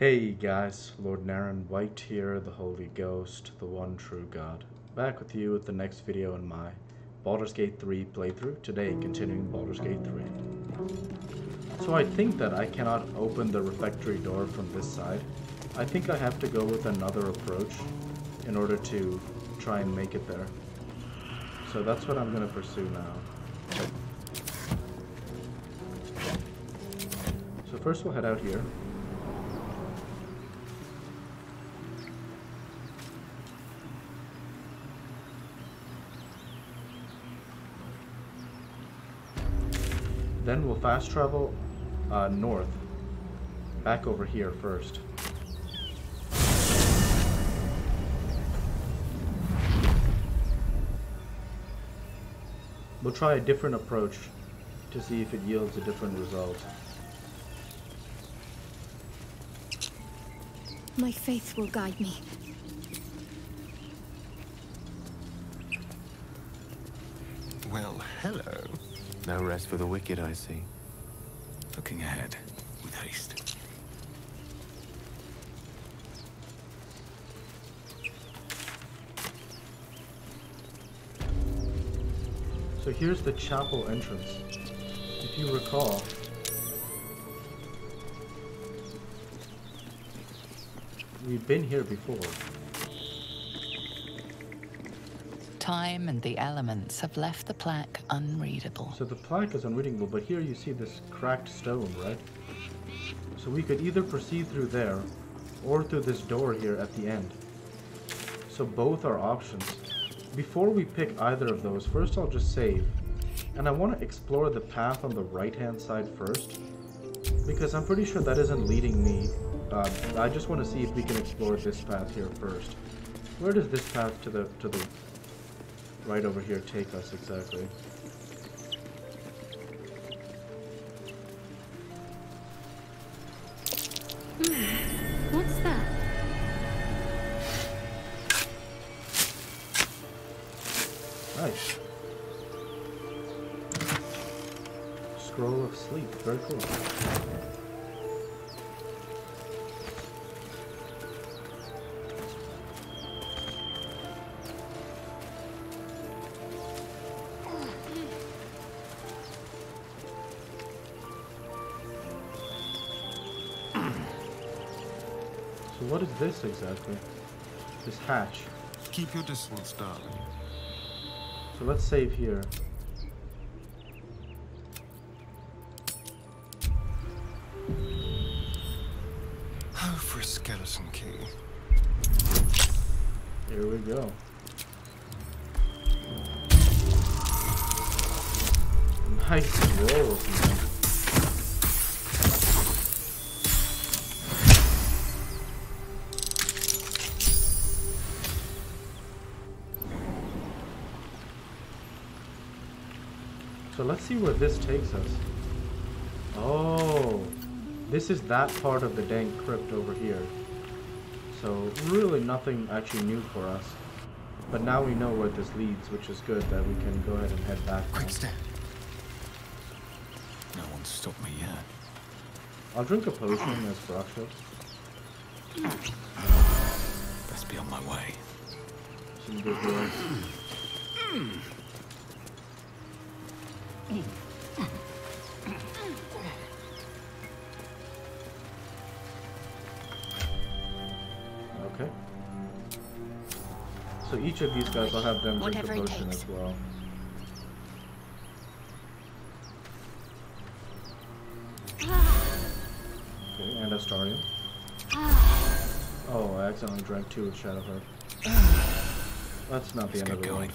Hey guys, Lord Naren White here, the Holy Ghost, the one true God. Back with you with the next video in my Baldur's Gate 3 playthrough. Today, continuing Baldur's Gate 3. So I think that I cannot open the refectory door from this side. I think I have to go with another approach in order to try and make it there. So that's what I'm going to pursue now. So first we'll head out here. Then we'll fast travel north, back over here first. We'll try a different approach to see if it yields a different result. My faith will guide me. Well, hello. No rest for the wicked, I see. Looking ahead with haste. So here's the chapel entrance. If you recall, we've been here before. Time and the elements have left the plaque unreadable. So the plaque is unreadable, but here you see this cracked stone, right? So we could either proceed through there, or through this door here at the end. So both are options. Before we pick either of those, first I'll just save. And I want to explore the path on the right-hand side first, because I'm pretty sure that isn't leading me. I just want to see if we can explore this path here first. Where does this path to the right over here take us exactly? What's that? Nice. Scroll of sleep. Very cool. So what is this exactly? This hatch. Keep your distance, darling. So let's save here. Oh, for a skeleton key. Here we go. Nice roll, man. So let's see where this takes us. Oh, this is that part of the dank crypt over here. So really nothing actually new for us. But now we know where this leads, which is good that we can go ahead and head back now. Quick step. No one's stopped me yet. I'll drink a potion as Brockshot. Best be on my way. Some good work. Okay. So each of these guys, I'll have them drink a Whatever it potion takes. as well. Okay, and Astarion. Oh, I accidentally drank 2 of Shadowheart. That's not the end of the world.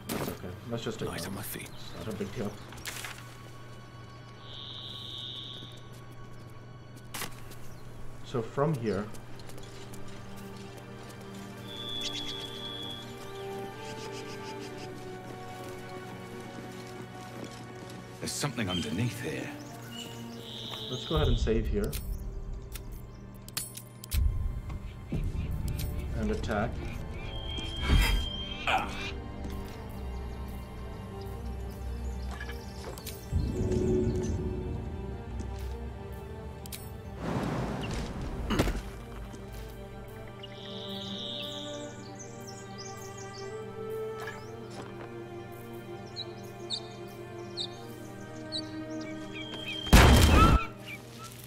That's okay. Let's just take Light it. on my feet. It's not a big deal. So from here, There's something underneath here. let's go ahead and save here. And attack.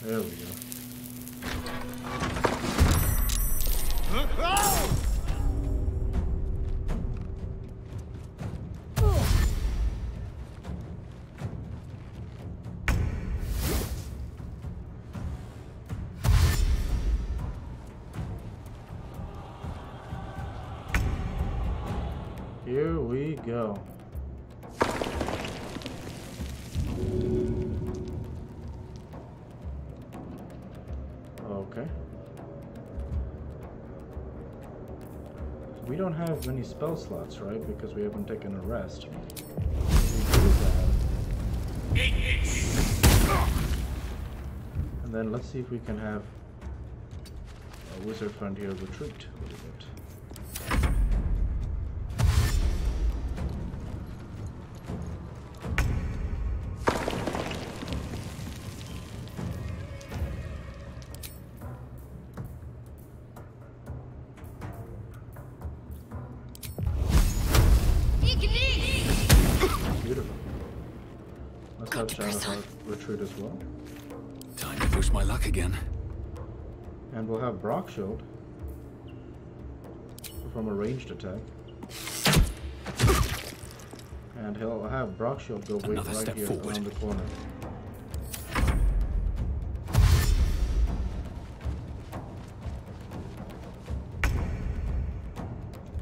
There we go. Here we go. Okay. We don't have many spell slots, right? Because we haven't taken a rest. We do that. And then let's see if we can have a wizard friend here retreat a little bit. Beautiful. Let's have Shadowheart retreat as well. Time to push my luck again. And we'll have Brock Shield from a ranged attack. And he'll have Brock Shield go wait right here around the corner.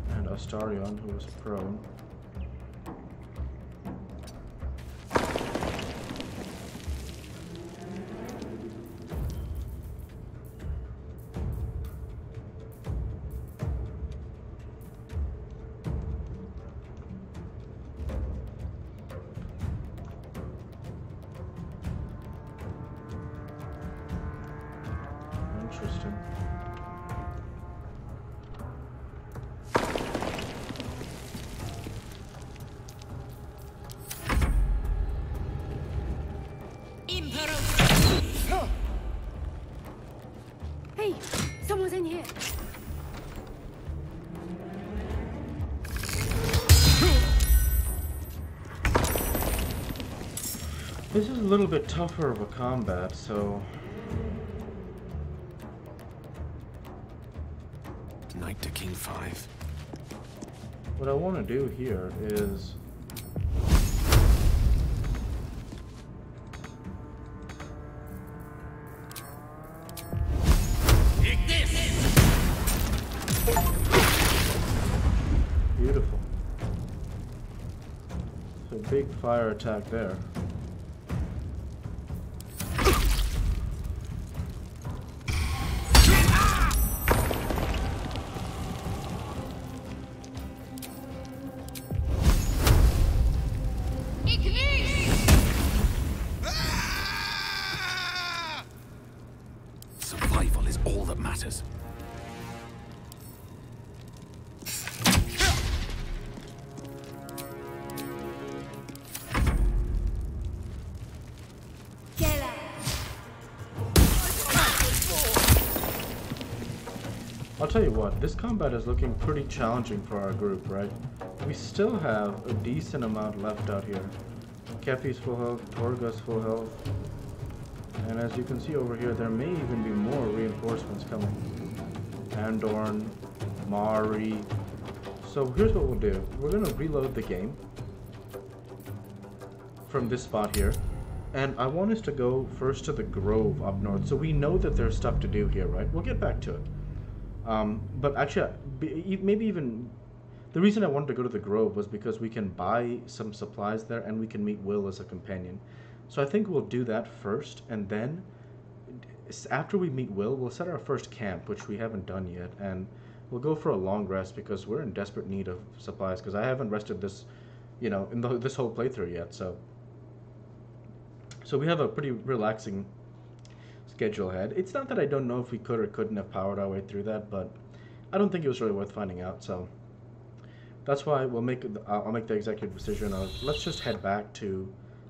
And Astarion, who is prone. Interesting. Hey, someone's in here. This is a little bit tougher of a combat, so Knight to King 5. what I want to do here is beautiful. So big fire attack there. Survival is all that matters. I'll tell you what, this combat is looking pretty challenging for our group, right? We still have a decent amount left out here. Kefi's full health, Torga's full health. And as you can see over here, there may even be more reinforcements coming. Andorn, Mari. So here's what we'll do. We're going to reload the game from this spot here. And I want us to go first to the Grove up north. So we know that there's stuff to do here, right? We'll get back to it. But actually, maybe even... The reason I wanted to go to the Grove was because we can buy some supplies there and we can meet Will as a companion. So I think we'll do that first, and then after we meet Will, we'll set our first camp, which we haven't done yet, and we'll go for a long rest because we're in desperate need of supplies, because I haven't rested this, you know, in this whole playthrough yet, so we have a pretty relaxing schedule ahead. It's not that I don't know if we could or couldn't have powered our way through that, but I don't think it was really worth finding out, so that's why I'll make the executive decision of let's just head back to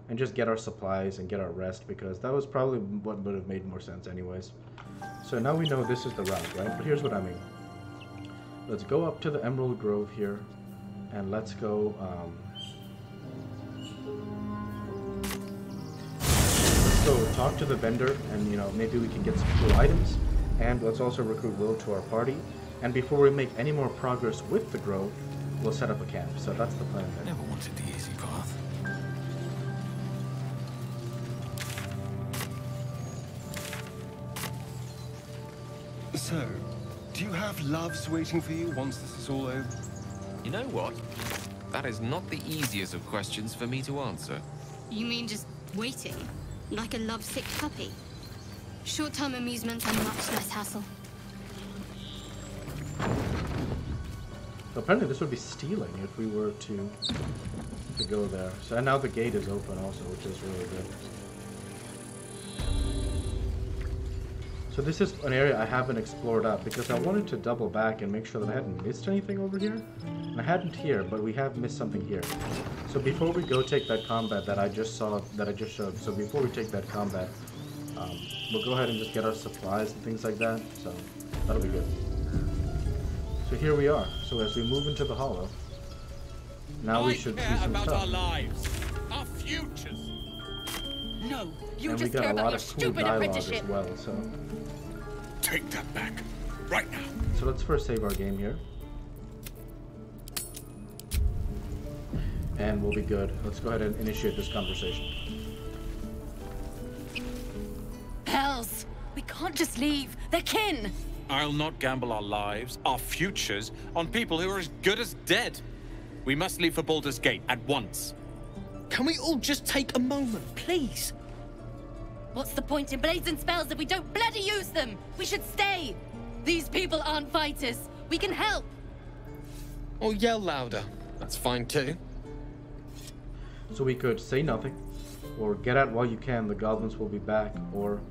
and just get our supplies and get our rest, because that was probably what would have made more sense anyways. So now we know this is the route, right? But here's what I mean. Let's go up to the Emerald Grove here, and let's go let's go talk to the vendor, and you know, maybe we can get some cool items. And let's also recruit Will to our party. And before we make any more progress with the grove, we'll set up a camp. So that's the plan there. Never wanted the easy path. So, do you have loves waiting for you once this is all over? You know what? That is not the easiest of questions for me to answer. You mean just waiting? Like a lovesick puppy? Short-term amusements are much less hassle. So apparently this would be stealing if we were to go there. So and now the gate is open also, which is really good. So this is an area I haven't explored up because I wanted to double back and make sure that I hadn't missed anything over here. And I hadn't here, but we have missed something here. So before we go take that combat that I just showed, so before we take that combat, we'll go ahead and just get our supplies and things like that. So that'll be good. So here we are. So as we move into the hollow, now we should see some about stuff. our lives, our futures. No, you And we just got care a about lot your of cool stupid dialogue apprenticeship. as well. So Take that back, right now. so let's first save our game here. And we'll be good. Let's go ahead and initiate this conversation. Hells, we can't just leave. They're kin. I'll not gamble our lives, our futures, on people who are as good as dead. We must leave for Baldur's Gate at once. Can we all just take a moment, please? What's the point in blazing spells if we don't bloody use them? We should stay. These people aren't fighters. We can help. Or yell louder. That's fine too. So we could say nothing, or get out while you can, the goblins will be back, or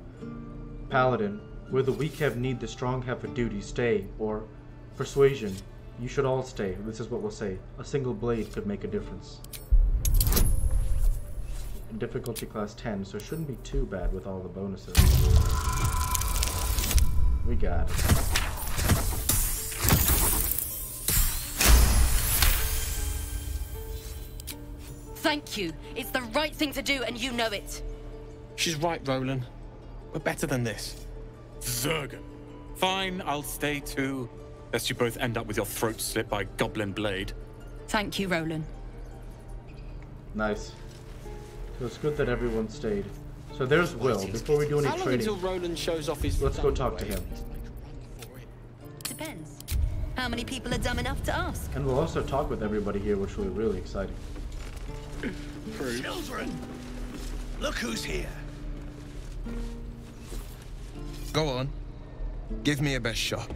Paladin, where the weak have need, the strong have a duty, stay, or Persuasion, you should all stay. This is what we'll say. A single blade could make a difference. Difficulty class 10, so it shouldn't be too bad with all the bonuses. We got it. Thank you. It's the right thing to do, and you know it. She's right, Roland. We're better than this. Zergan. Fine, I'll stay too. Lest you both end up with your throats slit by Goblin Blade. Thank you, Roland. Nice. So it's good that everyone stayed. So there's Will. Before we do any How long until trading, Roland shows off his... let's go talk to him. Depends. How many people are dumb enough to ask? And we'll also talk with everybody here, which will be really exciting. Children, look who's here. Go on. Give me a best shot.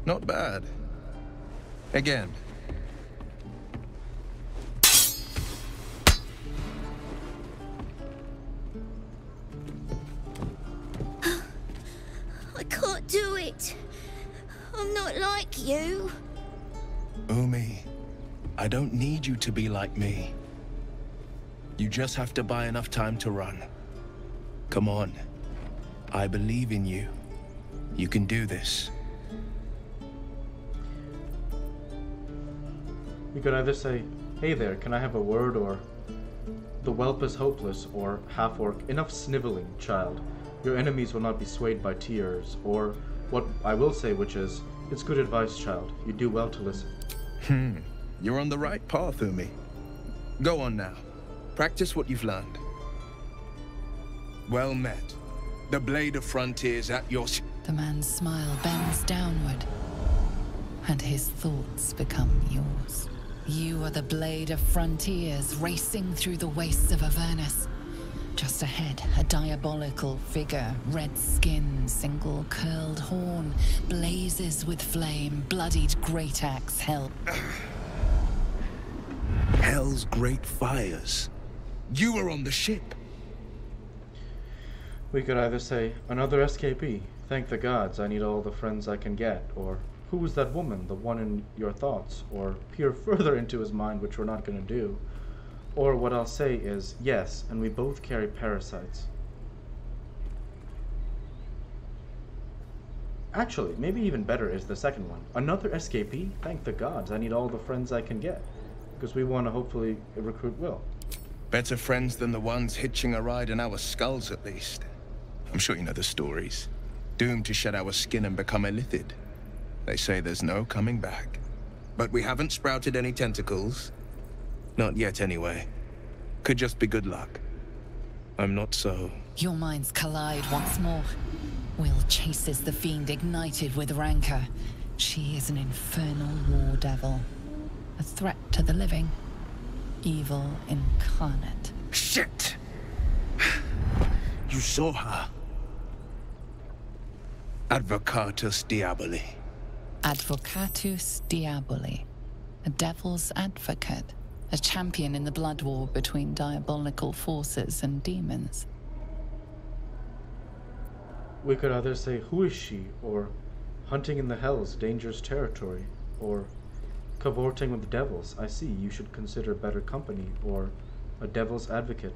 Not bad. Again. I can't do it. I'm not like you. Umi, I don't need you to be like me. You just have to buy enough time to run. Come on. I believe in you. You can do this. You could either say, hey there, can I have a word, or the whelp is hopeless, or half-orc, enough sniveling, child. Your enemies will not be swayed by tears, or what I will say, which is, it's good advice, child. You do well to listen. You're on the right path, Umi. Go on now. Practice what you've learned. Well met. The Blade of Frontiers at your... The man's smile bends downward, and his thoughts become yours. You are the Blade of Frontiers racing through the wastes of Avernus. Just ahead, a diabolical figure, red skin, single curled horn, blazes with flame, bloodied great axe held. Hell's great fires. You were on the ship. We could either say, another escapee. Thank the gods, I need all the friends I can get, or who was that woman, the one in your thoughts, or peer further into his mind, which we're not going to do. Or what I'll say is, yes, and we both carry parasites. Actually, maybe even better is the second one. Another escapee? Thank the gods, I need all the friends I can get. because we want to hopefully recruit Will. Better friends than the ones hitching a ride in our skulls, at least. I'm sure you know the stories. Doomed to shed our skin and become illithid. They say there's no coming back. But we haven't sprouted any tentacles. Not yet, anyway. Could just be good luck. I'm not so... Your minds collide once more. Will chases the fiend ignited with rancor. She is an infernal war devil. A threat to the living. Evil incarnate. Shit! You saw her. Advocatus Diaboli. Advocatus Diaboli. A devil's advocate. A champion in the blood war between diabolical forces and demons. We could either say, who is she? Or hunting in the hells, dangerous territory. Or cavorting with devils. I see, you should consider better company. Or a devil's advocate.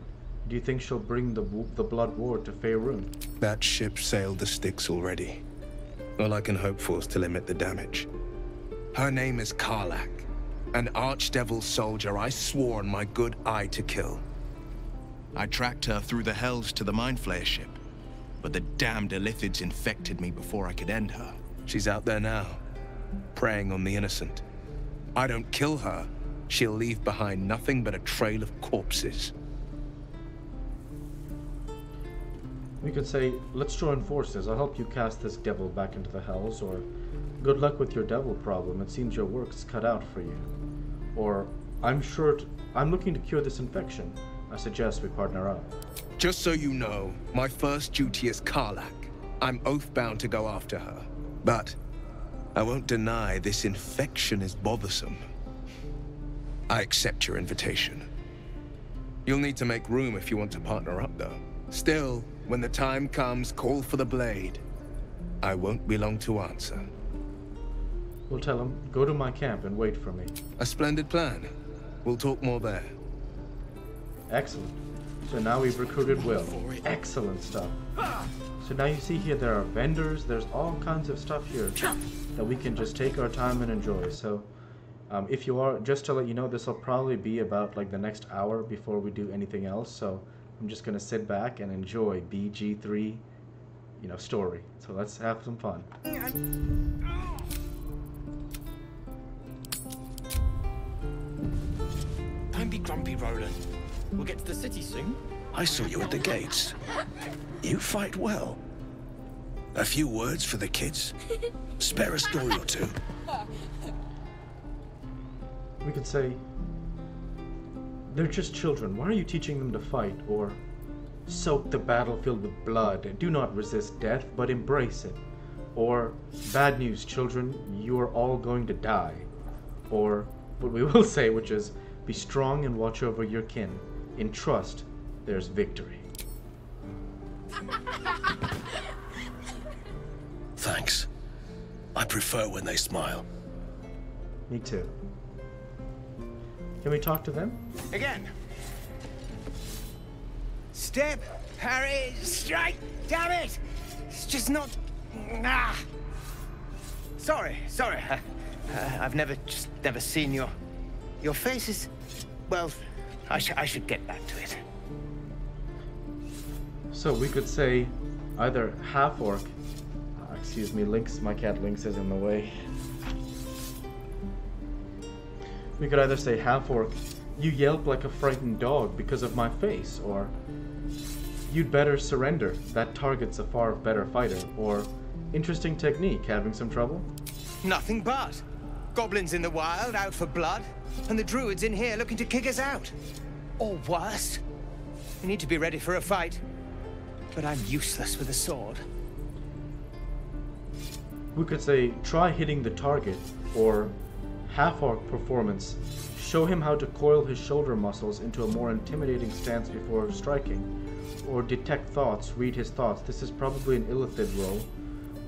Do you think she'll bring the blood war to Faerun? That ship sailed the Styx already. All I can hope for is to limit the damage. Her name is Karlach. An archdevil soldier I swore on my good eye to kill. I tracked her through the hells to the Mind Flayer ship, but the damned illithids infected me before I could end her. She's out there now, preying on the innocent. I don't kill her, she'll leave behind nothing but a trail of corpses. We could say, let's join forces. I'll help you cast this devil back into the hells, or good luck with your devil problem. It seems your work's cut out for you. Or, I'm looking to cure this infection. I suggest we partner up. Just so you know, my first duty is Karlach. I'm oath-bound to go after her. But I won't deny this infection is bothersome. I accept your invitation. You'll need to make room if you want to partner up, though. Still, when the time comes, call for the blade. I won't be long to answer. We'll tell him, go to my camp and wait for me. A splendid plan. We'll talk more there. Excellent. So now we've recruited Will. Excellent stuff. So now you see here there are vendors, there's all kinds of stuff here that we can just take our time and enjoy. So if you are, just to let you know, this will probably be about like the next hour before we do anything else. So I'm just going to sit back and enjoy BG3, story. So let's have some fun. Don't be grumpy, Roland. We'll get to the city soon. I saw you at the gates. You fight well. A few words for the kids? Spare a story or two. We could say, they're just children. Why are you teaching them to fight? Or, soak the battlefield with blood. Do not resist death, but embrace it. Or, bad news, children. You are all going to die. Or, what we will say, which is, be strong and watch over your kin. In trust, there's victory. Thanks. I prefer when they smile. Me too. Can we talk to them? Again. Step, parry, strike. Damn it! It's just not. Ah. Sorry. I've never seen your face is. Well, I should get back to it. So we could say either half-orc. Excuse me, Lynx. My cat Lynx is in the way. We could either say half-orc, you yelp like a frightened dog because of my face, or you'd better surrender, that target's a far better fighter, or interesting technique, having some trouble? Nothing but. Goblins in the wild, out for blood, and the druids in here looking to kick us out. Or worse. We need to be ready for a fight, but I'm useless with a sword. We could say, try hitting the target, or half-orc performance. Show him how to coil his shoulder muscles into a more intimidating stance before striking. Or detect thoughts, read his thoughts. This is probably an illithid roll.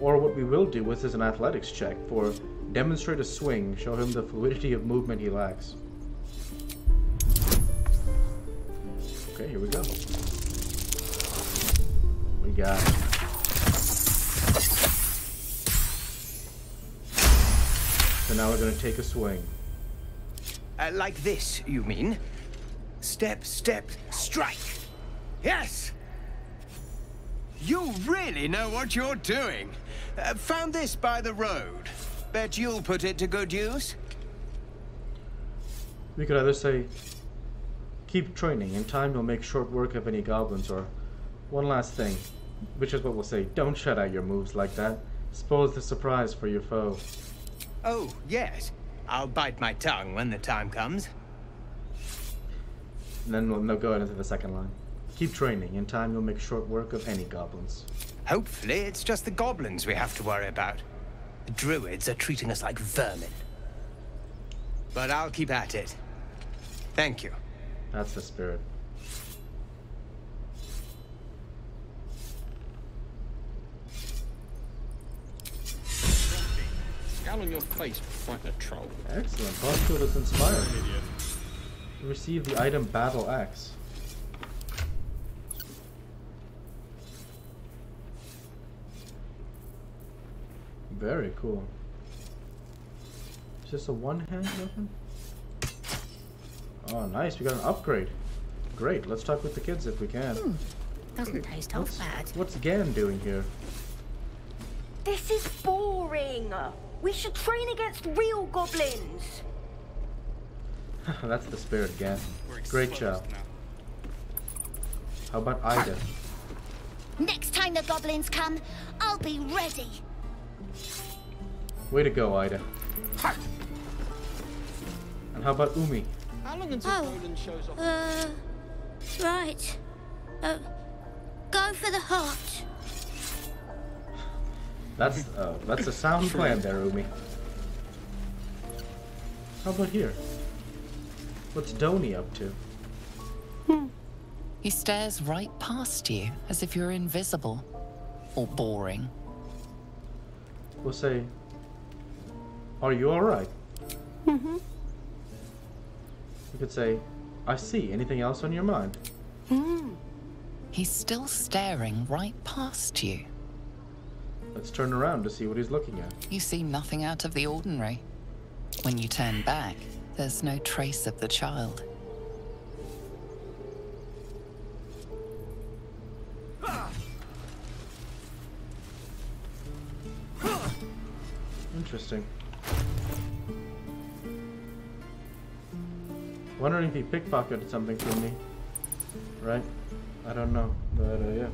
Or what we will do is an athletics check for demonstrate a swing, show him the fluidity of movement he lacks. Okay, here we go. We got it. So now we're going to take a swing. Like this, you mean? Step, step, strike. Yes! You really know what you're doing. Found this by the road. Bet you'll put it to good use. We could either say, keep training. In time you'll make short work of any goblins, or one last thing, which is what we'll say, don't shut out your moves like that. Spoils the surprise for your foe. Oh, yes. I'll bite my tongue when the time comes. And then we'll go into the second line. Keep training. In time you'll make short work of any goblins. Hopefully it's just the goblins we have to worry about. The druids are treating us like vermin. But I'll keep at it. Thank you. That's the spirit. Scowl on your face, fighting a troll. Excellent. Baldur is inspired. You receive the item Battle Axe. Very cool. Is this a one-hand weapon? Oh, nice. We got an upgrade. Great. Let's talk with the kids if we can. Doesn't taste half bad. What's Gan doing here? This is boring. We should train against real goblins. That's the spirit, Gan. Great job. How about Ida? Next time the goblins come, I'll be ready. Way to go, Ida. And how about Umi? How long until Roland shows up? Right. Go for the heart. That's a sound plan there, Umi. How about here? What's Doni up to? He stares right past you, as if you're invisible. Or boring. We'll say, are you alright? Mm-hmm. You could say, I see. Anything else on your mind? He's still staring right past you. Let's turn around to see what he's looking at. You see nothing out of the ordinary. When you turn back, there's no trace of the child. Interesting. Wondering if he pickpocketed something from me. Right? I don't know, but yeah.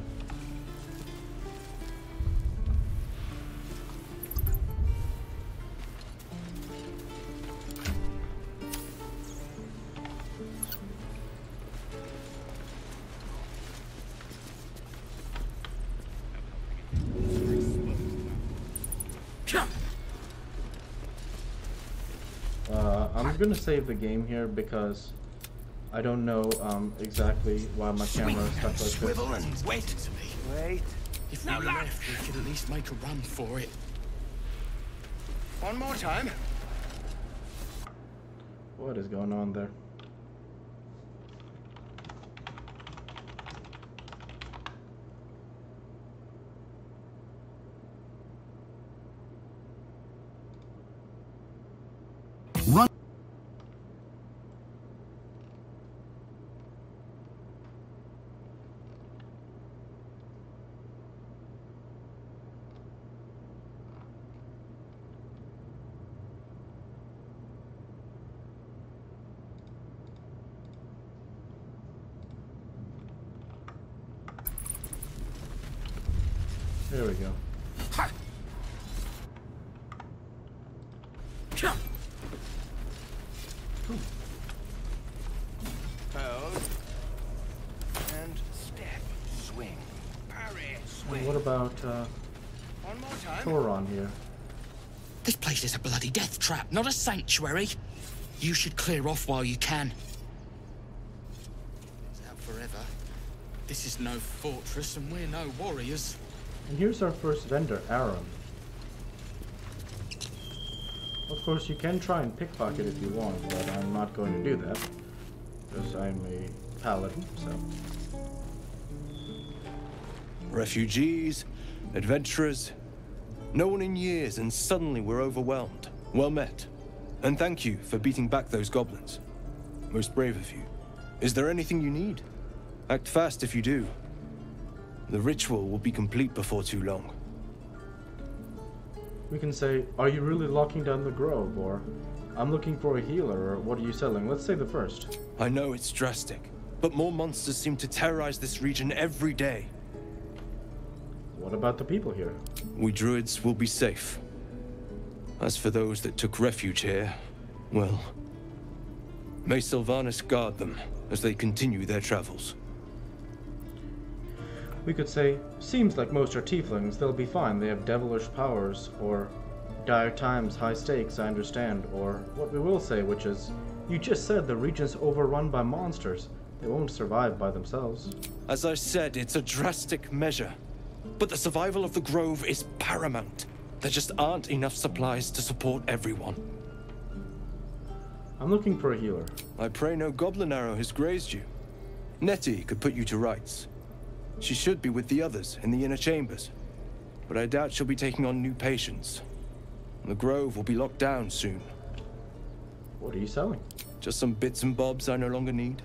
I'm gonna save the game here because I don't know exactly why my camera is stuck like this. Swivel and wait to me. Wait. If we left, we could at least make a run for it. One more time. What is going on there? Run. There we go. Hold. And step. Swing. Parry. Swing. What about One more time. Thoron here? This place is a bloody death trap, not a sanctuary. You should clear off while you can. It's out forever. This is no fortress, and we're no warriors. And here's our first vendor, Aaron. Of course, you can try and pickpocket if you want, but I'm not going to do that. Because I'm a paladin, so... Refugees, adventurers, no one in years, and suddenly we're overwhelmed. Well met. And thank you for beating back those goblins. Most brave of you. Is there anything you need? Act fast if you do. The ritual will be complete before too long. We can say, are you really locking down the grove? Or, I'm looking for a healer, or what are you selling? Let's say the first. I know it's drastic, but more monsters seem to terrorize this region every day. What about the people here? We druids will be safe. As for those that took refuge here, well, may Sylvanas guard them as they continue their travels. We could say, seems like most are tieflings, they'll be fine, they have devilish powers, or dire times, high stakes, I understand, or what we will say, which is, you just said the region's overrun by monsters. They won't survive by themselves. As I said, it's a drastic measure, but the survival of the grove is paramount. There just aren't enough supplies to support everyone. I'm looking for a healer. I pray no goblin arrow has grazed you. Nettie could put you to rights. She should be with the others in the inner chambers, but I doubt she'll be taking on new patients. The grove will be locked down soon. What are you selling? Just some bits and bobs I no longer need.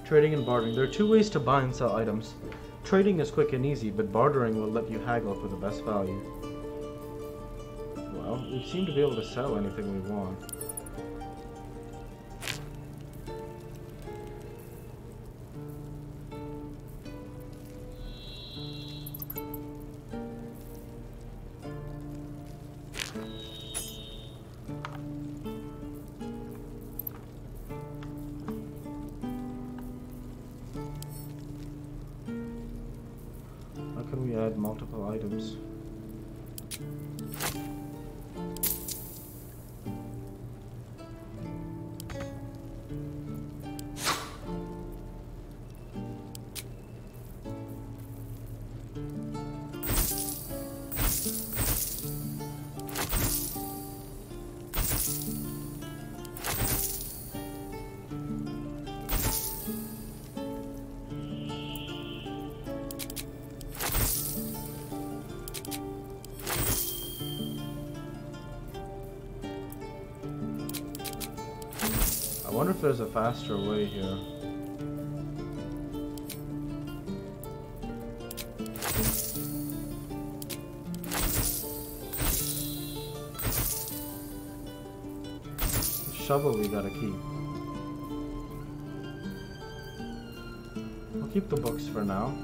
Trading and bartering. There are two ways to buy and sell items. Trading is quick and easy, but bartering will let you haggle for the best value. Well, we seem to be able to sell anything we want. Can we add multiple items? I wonder if there's a faster way here. The shovel we gotta keep. We'll keep the books for now.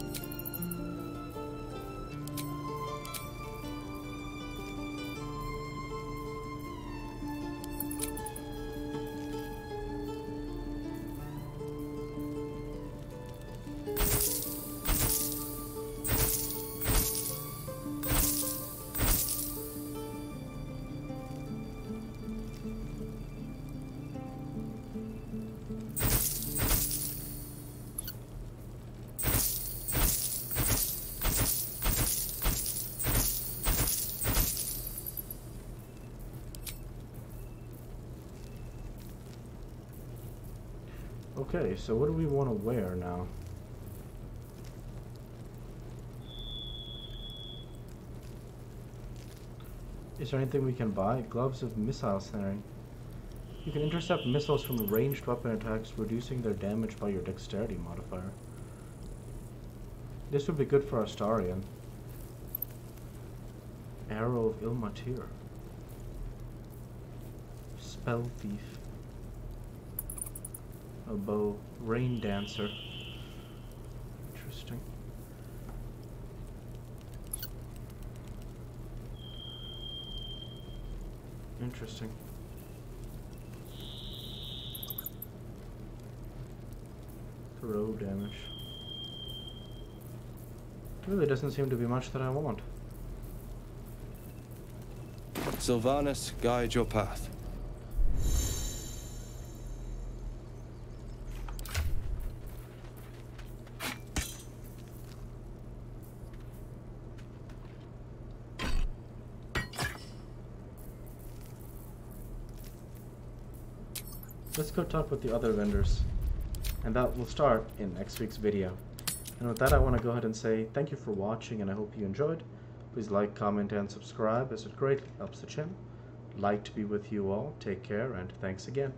Okay, so what do we want to wear now? Is there anything we can buy? Gloves of missile snaring. You can intercept missiles from ranged weapon attacks, reducing their damage by your dexterity modifier. This would be good for Astarion. Arrow of Ilmatir. Spell Thief. A bow. Rain Dancer. Interesting. Interesting. Throw damage. Really doesn't seem to be much that I want. Sylvanas, guide your path. Let's go talk with the other vendors, and that will start in next week's video. And with that, I want to go ahead and say thank you for watching, and I hope you enjoyed. Please like, comment, and subscribe, as it greatly helps the channel. Light to be with you all. Take care, and thanks again.